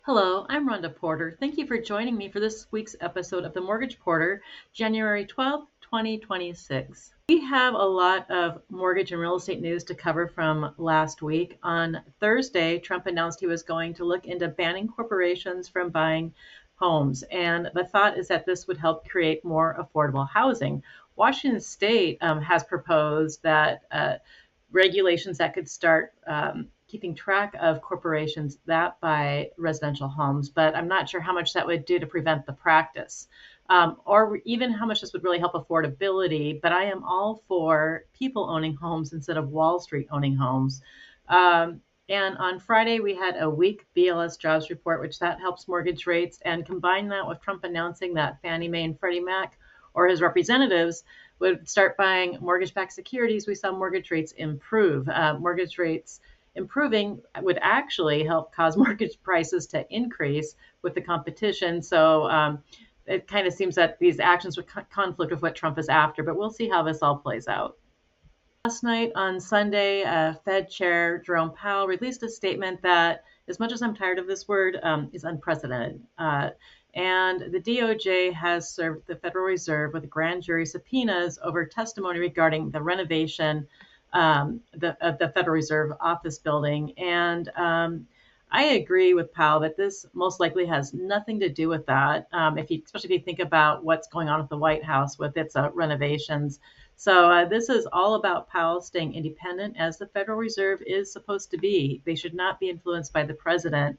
Hello, I'm Rhonda Porter. Thank you for joining me for this week's episode of The Mortgage Porter, January 12th, 2026. We have a lot of mortgage and real estate news to cover from last week. On Thursday, Trump announced he was going to look into banning corporations from buying homes. And the thought is that this would help create more affordable housing. Washington State has proposed that regulations that could start keeping track of corporations that buy residential homes, but I'm not sure how much that would do to prevent the practice, or even how much this would really help affordability. But I am all for people owning homes instead of Wall Street owning homes. And on Friday, we had a weak BLS jobs report, which that helps mortgage rates. And combine that with Trump announcing that Fannie Mae and Freddie Mac or his representatives would start buying mortgage-backed securities, we saw mortgage rates improve. Mortgage rates improving would actually help cause mortgage prices to increase with the competition. So it kind of seems that these actions would conflict with what Trump is after, but we'll see how this all plays out. Last night on Sunday, Fed Chair Jerome Powell released a statement that, as much as I'm tired of this word, is unprecedented. And the DOJ has served the Federal Reserve with grand jury subpoenas over testimony regarding the renovation of the Federal Reserve office building. And I agree with Powell that this most likely has nothing to do with that, especially if you think about what's going on at the White House with its renovations. So this is all about Powell staying independent, as the Federal Reserve is supposed to be. They should not be influenced by the president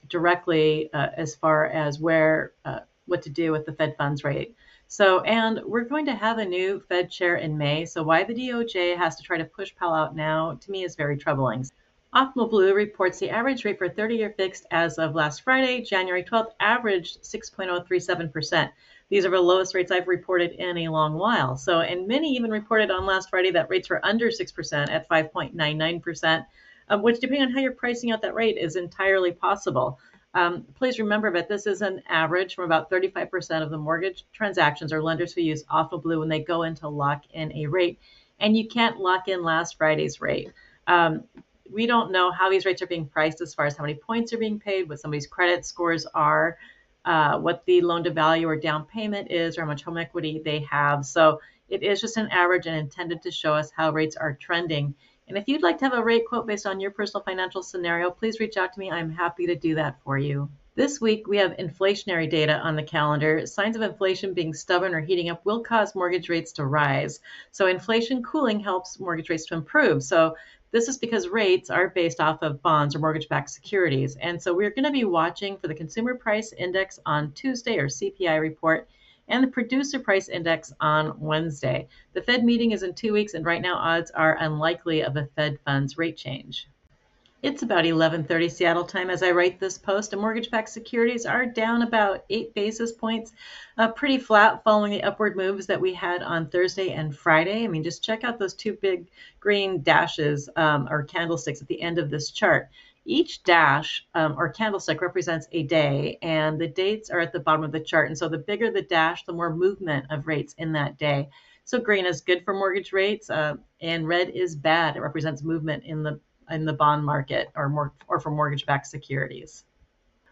directly as far as what to do with the Fed funds rate. So, and we're going to have a new Fed chair in May. So why the DOJ has to try to push Powell out now, to me, is very troubling. Optimal Blue reports the average rate for 30-year fixed as of last Friday, January 12th, averaged 6.037%. These are the lowest rates I've reported in a long while. So, and many even reported on last Friday that rates were under 6% at 5.99%. Which, depending on how you're pricing out that rate, is entirely possible. Please remember that this is an average from about 35% of the mortgage transactions or lenders who use Optimal Blue when they go in to lock in a rate. And you can't lock in last Friday's rate. We don't know how these rates are being priced as far as how many points are being paid, what somebody's credit scores are, what the loan to value or down payment is, or how much home equity they have. So it is just an average and intended to show us how rates are trending. And if you'd like to have a rate quote based on your personal financial scenario, please reach out to me. I'm happy to do that for you. This week, we have inflationary data on the calendar. Signs of inflation being stubborn or heating up will cause mortgage rates to rise. So inflation cooling helps mortgage rates to improve. So this is because rates are based off of bonds or mortgage-backed securities. And so we're going to be watching for the Consumer Price Index on Tuesday, or CPI report, and the Producer Price Index on Wednesday. The Fed meeting is in 2 weeks, and right now odds are unlikely of a Fed funds rate change. It's about 11:30 Seattle time as I write this post, and mortgage-backed securities are down about 8 basis points, pretty flat following the upward moves that we had on Thursday and Friday. I mean, just check out those two big green dashes or candlesticks at the end of this chart. Each dash or candlestick represents a day, and the dates are at the bottom of the chart. And so the bigger the dash, the more movement of rates in that day. So green is good for mortgage rates, and red is bad. It represents movement in the bond market or for mortgage-backed securities.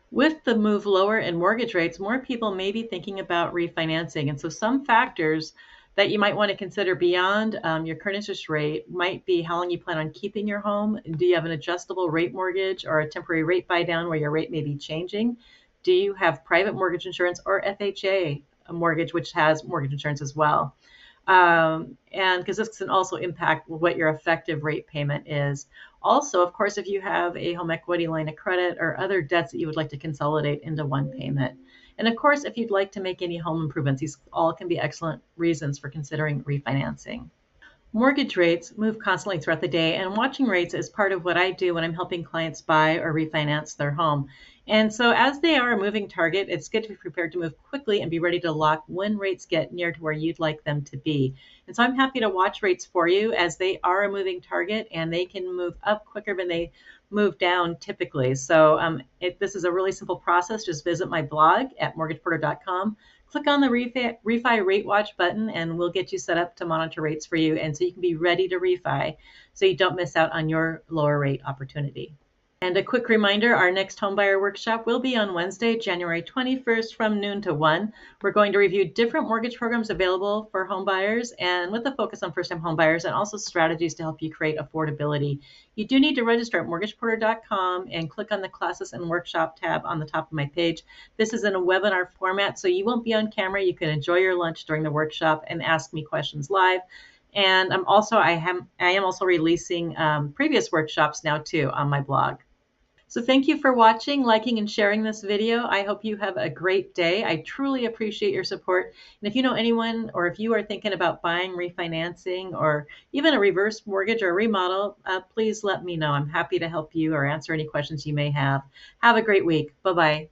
With the move lower in mortgage rates, more people may be thinking about refinancing. And so some factors that you might want to consider beyond your current interest rate might be how long you plan on keeping your home. Do you have an adjustable rate mortgage or a temporary rate buy down where your rate may be changing? Do you have private mortgage insurance or FHA mortgage, which has mortgage insurance as well? And because this can also impact what your effective rate payment is. Also, of course, if you have a home equity line of credit or other debts that you would like to consolidate into one payment. And of course, if you'd like to make any home improvements, these all can be excellent reasons for considering refinancing. Mortgage rates move constantly throughout the day, and watching rates is part of what I do when I'm helping clients buy or refinance their home. And so as they are a moving target, it's good to be prepared to move quickly and be ready to lock when rates get near to where you'd like them to be. And so I'm happy to watch rates for you, as they are a moving target and they can move up quicker than they move down typically. So this is a really simple process. Just visit my blog at mortgageporter.com. Click on the refi rate watch button, and we'll get you set up to monitor rates for you, and so you can be ready to refi so you don't miss out on your lower rate opportunity. And a quick reminder, our next homebuyer workshop will be on Wednesday, January 21st from noon to 1. We're going to review different mortgage programs available for homebuyers and with a focus on first-time homebuyers and also strategies to help you create affordability. You do need to register at mortgageporter.com and click on the classes and workshop tab on the top of my page. This is in a webinar format, so you won't be on camera. You can enjoy your lunch during the workshop and ask me questions live. And I am also releasing previous workshops now too on my blog. So thank you for watching, liking, and sharing this video. I hope you have a great day. I truly appreciate your support. And if you know anyone, or if you are thinking about buying, refinancing, or even a reverse mortgage or remodel, please let me know. I'm happy to help you or answer any questions you may have. Have a great week. Bye-bye.